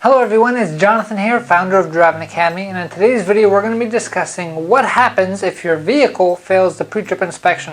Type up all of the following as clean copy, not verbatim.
Hello everyone, it's Jonathan here, founder of Driving Academy, and in today's video we're going to be discussing what happens if your vehicle fails the pre-trip inspection.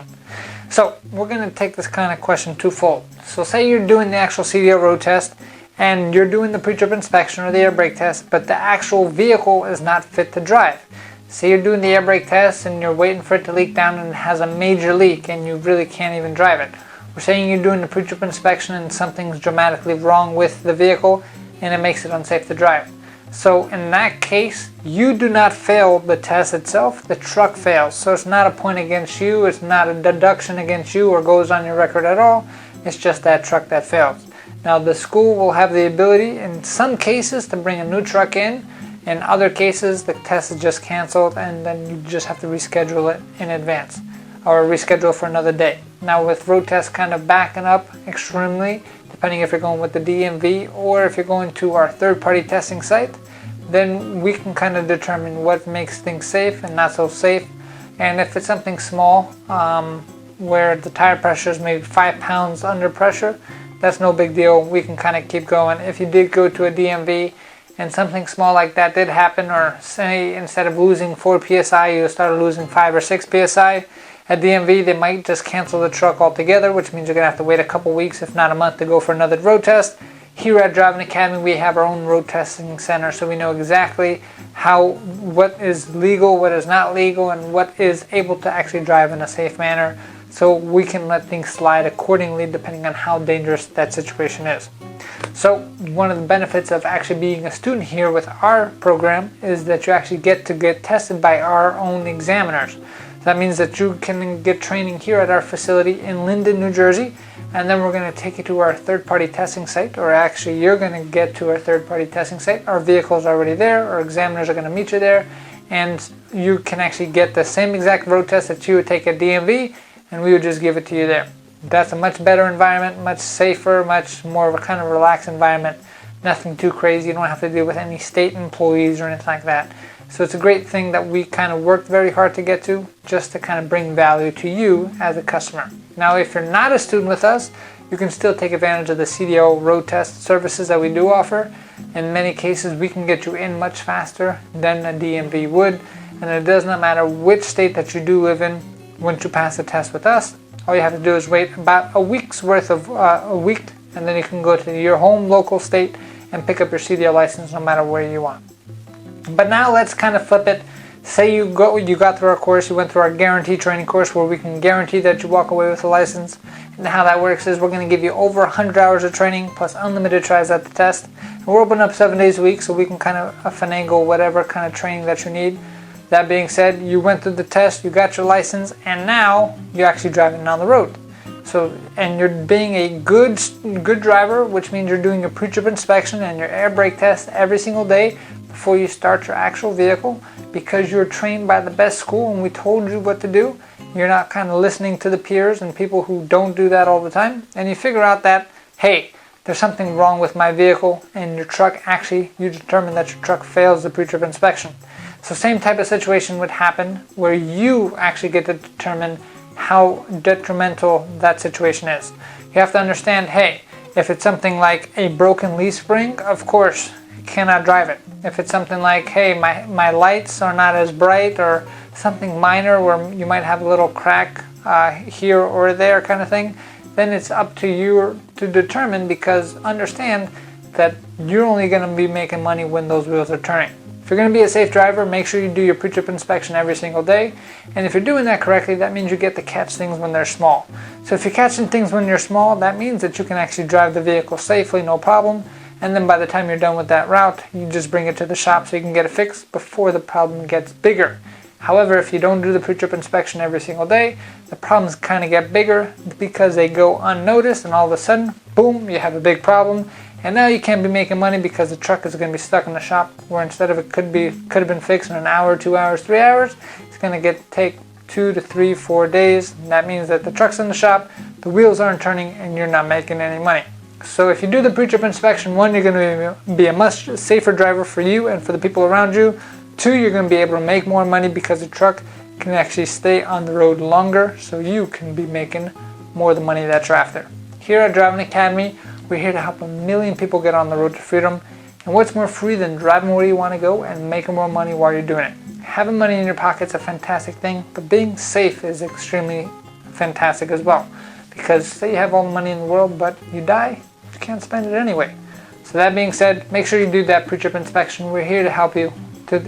So we're going to take this kind of question twofold. So say you're doing the actual CDL road test and you're doing the pre-trip inspection or the air brake test, but the actual vehicle is not fit to drive. Say you're doing the air brake test and you're waiting for it to leak down and it has a major leak and you really can't even drive it. We're saying you're doing the pre-trip inspection and something's dramatically wrong with the vehicle and it makes it unsafe to drive. So in that case, you do not fail the test itself, the truck fails. So it's not a point against you, it's not a deduction against you or goes on your record at all, it's just that truck that fails. Now the school will have the ability in some cases to bring a new truck in other cases the test is just canceled and then you just have to reschedule it in advance or reschedule for another day. Now with road tests kind of backing up extremely, depending if you're going with the DMV or if you're going to our third-party testing site, then we can kind of determine what makes things safe and not so safe. And if it's something small, where the tire pressure is maybe 5 pounds under pressure, that's no big deal. We can kind of keep going. If you did go to a DMV and something small like that did happen, or say instead of losing 4 psi, you started losing 5 or 6 psi, at DMV, they might just cancel the truck altogether, which means you're going to have to wait a couple weeks, if not a month, to go for another road test. Here at Driving Academy, we have our own road testing center, so we know exactly what is legal, what is not legal, and what is able to actually drive in a safe manner. So we can let things slide accordingly depending on how dangerous that situation is. So one of the benefits of actually being a student here with our program is that you actually get to get tested by our own examiners. That means that you can get training here at our facility in Linden, New Jersey, and then we're going to take you to our third-party testing site, or actually you're going to get to our third-party testing site. Our vehicle's already there, our examiners are going to meet you there, and you can actually get the same exact road test that you would take at DMV, and we would just give it to you there. That's a much better environment, much safer, much more of a kind of relaxed environment. Nothing too crazy, you don't have to deal with any state employees or anything like that. So it's a great thing that we kind of worked very hard to get to, just to kind of bring value to you as a customer. Now if you're not a student with us, you can still take advantage of the CDL road test services that we do offer. In many cases we can get you in much faster than a DMV would, and it does not matter which state that you do live in. Once you pass the test with us, all you have to do is wait about a week's worth of a week, and then you can go to your home local state and pick up your CDL license no matter where you want. But now let's kind of flip it. Say you got through our course, you went through our guarantee training course where we can guarantee that you walk away with a license. And how that works is we're going to give you over 100 hours of training plus unlimited tries at the test. And we're open up 7 days a week so we can kind of finagle whatever kind of training that you need. That being said, you went through the test, you got your license, and now you're actually driving down the road. So, and you're being a good driver, which means you're doing your pre-trip inspection and your air brake test every single day before you start your actual vehicle, because you're trained by the best school and we told you what to do. You're not kind of listening to the peers and people who don't do that all the time, and you figure out that, hey, there's something wrong with my vehicle, and your truck actually, you determine that your truck fails the pre-trip inspection. So same type of situation would happen where you actually get to determine how detrimental that situation is. You have to understand, hey, if it's something like a broken leaf spring, of course, you cannot drive it. If it's something like, hey, my lights are not as bright, or something minor where you might have a little crack here or there kind of thing, then it's up to you to determine, because understand that you're only going to be making money when those wheels are turning. If you're going to be a safe driver, make sure you do your pre-trip inspection every single day. And if you're doing that correctly, that means you get to catch things when they're small. So if you're catching things when you're small, that means that you can actually drive the vehicle safely, no problem. And then by the time you're done with that route, you just bring it to the shop so you can get it fixed before the problem gets bigger. However, if you don't do the pre-trip inspection every single day, the problems kind of get bigger because they go unnoticed, and all of a sudden, boom, you have a big problem. And now you can't be making money because the truck is going to be stuck in the shop, where instead of it could have been fixed in an hour, 2 hours, 3 hours, it's going to take 2 to 3, 4 days. And that means that the truck's in the shop, the wheels aren't turning, and you're not making any money. So if you do the pre-trip inspection, 1, you're going to be a much safer driver for you and for the people around you. 2, you're going to be able to make more money because the truck can actually stay on the road longer, so you can be making more of the money that you're after. Here at Driving Academy, we're here to help 1 million people get on the road to freedom, And what's more free than driving where you want to go and making more money while you're doing it? Having money in your pocket is a fantastic thing, but being safe is extremely fantastic as well. Because say you have all the money in the world, but you die, you can't spend it anyway. So that being said, make sure you do that pre-trip inspection. We're here to help you to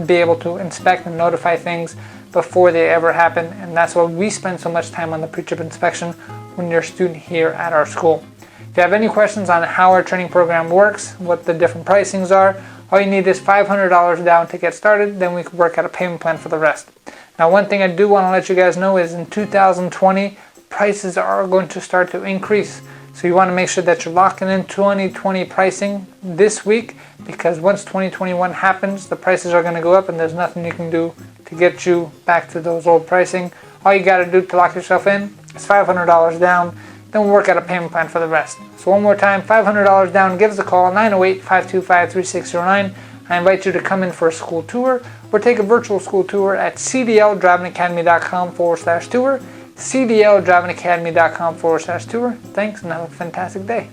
be able to inspect and notify things before they ever happen, and that's why we spend so much time on the pre-trip inspection when you're a student here at our school. If you have any questions on how our training program works, what the different pricings are, all you need is $500 down to get started, then we can work out a payment plan for the rest. Now, one thing I do want to let you guys know is in 2020, prices are going to start to increase. So you want to make sure that you're locking in 2020 pricing this week, because once 2021 happens, the prices are going to go up and there's nothing you can do to get you back to those old pricing. All you got to do to lock yourself in is $500 down, then we'll work out a payment plan for the rest. So one more time, $500 down, give us a call, 908-525-3609. I invite you to come in for a school tour or take a virtual school tour at cdldrivingacademy.com/tour, cdldrivingacademy.com/tour. Thanks and have a fantastic day.